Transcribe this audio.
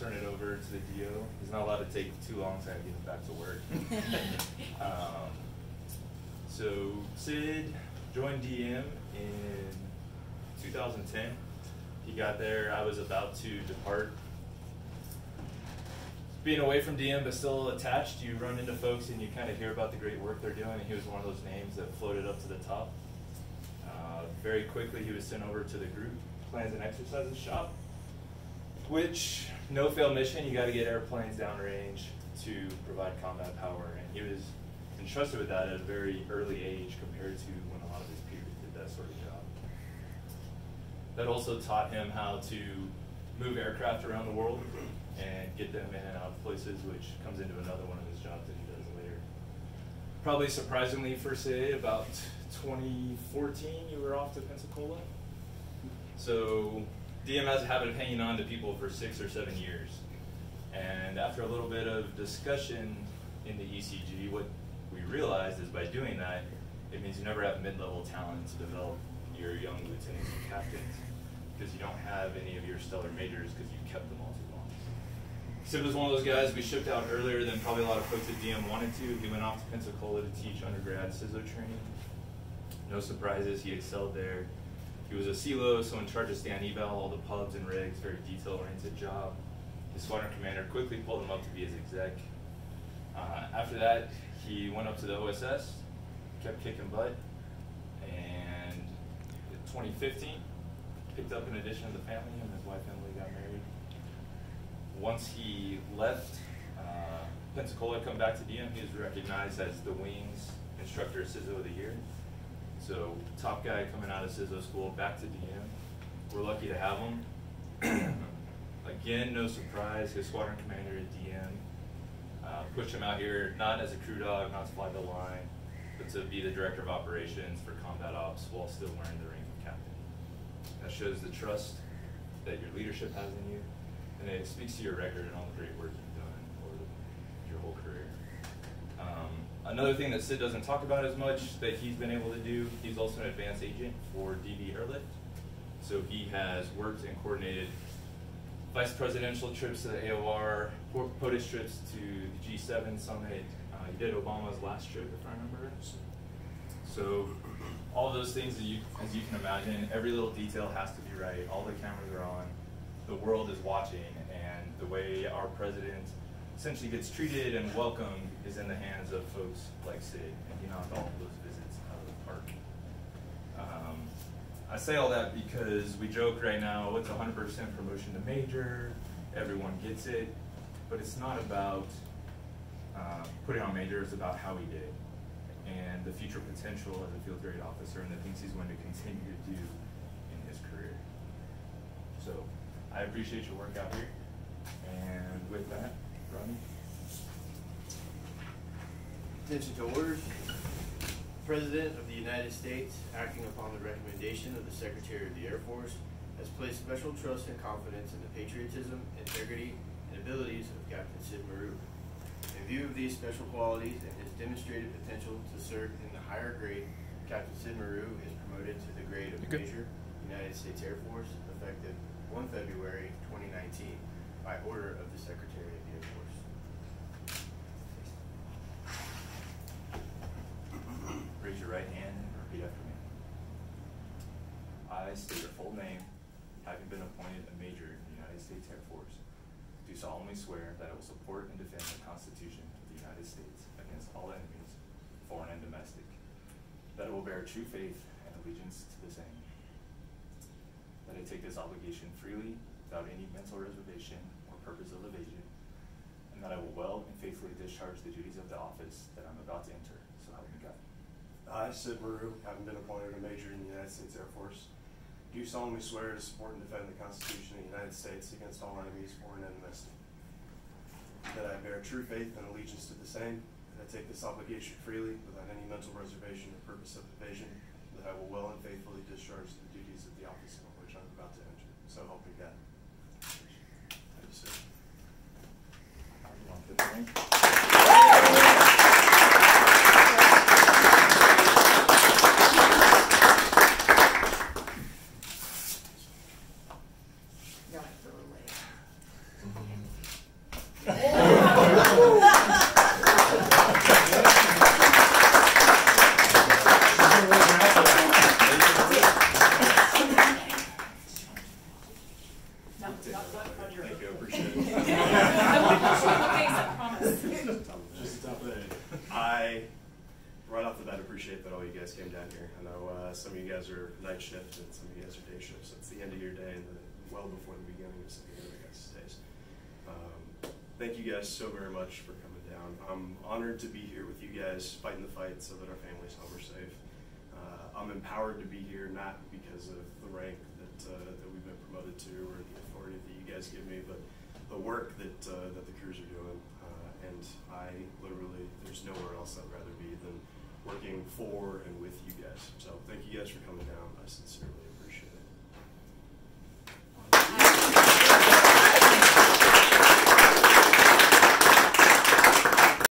turn it over to the DO. He's not allowed to take too long, so I have to get him back to work. So Sid joined DM in 2010. He got there, I was about to depart. Being away from DM but still attached, you run into folks and you kind of hear about the great work they're doing, and he was one of those names that floated up to the top. Very quickly he was sent over to the group plans and exercises shop, which, no fail mission, you got to get airplanes downrange to provide combat power, and he was entrusted with that at a very early age compared to when a lot of his peers did that sort of job. That also taught him how to move aircraft around the world and get them in and out of places, which comes into another one of his jobs that he does later. Probably surprisingly for Sid, about 2014 you were off to Pensacola. So DM has a habit of hanging on to people for 6 or 7 years. And after a little bit of discussion in the ECG, what we realized is by doing that, it means you never have mid-level talent to develop your young lieutenants and captains, because you don't have any of your stellar majors because you kept them all too long. Sid was one of those guys we shipped out earlier than probably a lot of folks at DM wanted to. He went off to Pensacola to teach undergrad CISO training. No surprises, he excelled there. He was a CLO, so in charge of stand eval, all the pubs and rigs, very detail-oriented job. His squadron commander quickly pulled him up to be his exec. After that, he went up to the OSS, kept kicking butt, and in 2015, picked up an addition to the family, and his wife Emily got married. Once he left Pensacola, come back to DM, he was recognized as the Wings Instructor CISO of the Year. So top guy coming out of CISO school, back to DM. We're lucky to have him. Again, no surprise, his squadron commander at DM pushed him out here, not as a crew dog, not to fly the line, but to be the director of operations for combat ops while still wearing the rank of captain. That shows the trust that your leadership has in you, and it speaks to your record and all the great work you've done over your whole career. Another thing that Sid doesn't talk about as much that he's been able to do, he's also an advanced agent for DB Airlift. So he has worked and coordinated vice presidential trips to the AOR, POTUS trips to the G7 summit. He did Obama's last trip, if I remember. So all those things, as you can imagine, every little detail has to be right. All the cameras are on. The world is watching, and the way our president essentially gets treated and welcomed is in the hands of folks like Sid, and he knocked all of those visits out of the park. I say all that because we joke right now, what's 100% promotion to major, everyone gets it, but it's not about putting on major, it's about how he did, and the future potential as a field grade officer and the things he's going to continue to do in his career. So I appreciate your work out here, and with that, Rodney. Attention to orders. The President of the United States, acting upon the recommendation of the Secretary of the Air Force, has placed special trust and confidence in the patriotism, integrity, and abilities of Captain Sid Maru. In view of these special qualities and his demonstrated potential to serve in the higher grade, Captain Sid Maru is promoted to the grade of Major, United States Air Force, effective 1 February 2019, by order of the Secretary of the Air Force. Raise your right hand and repeat after me. I state your full name, having been appointed a major in the United States Air Force, do solemnly swear that I will support and defend the Constitution of the United States against all enemies, foreign and domestic, that I will bear true faith and allegiance to the same, that I take this obligation freely without any mental reservation or purpose of evasion, and that I will well and faithfully discharge the duties of the office that I'm about to enter, so help me God. I, Sid Maru, having been appointed a major in the United States Air Force, do solemnly swear to support and defend the Constitution of the United States against all enemies, foreign and domestic, that I bear true faith and allegiance to the same, that I take this obligation freely without any mental reservation or purpose of evasion, that I will well and faithfully discharge the duties of the office in which I'm about to enter. So help me God. Thank you, sir. Thank you, I appreciate it. I won't push you in the face, I promise. Just the top of it. Right off the bat, appreciate that all you guys came down here. I know some of you guys are night shift and some of you guys are day shift, so it's the end of your day and well before the beginning of some of your other guys' days. Thank you guys so very much for coming down. I'm honored to be here with you guys, fighting the fight so that our families home are safe. I'm empowered to be here, not because of the rank that we've been promoted to or the authority that you guys give me, but the work that the crews are doing. And I literally, there's nowhere else I'd rather be than working for and with you guys. So thank you guys for coming down. I sincerely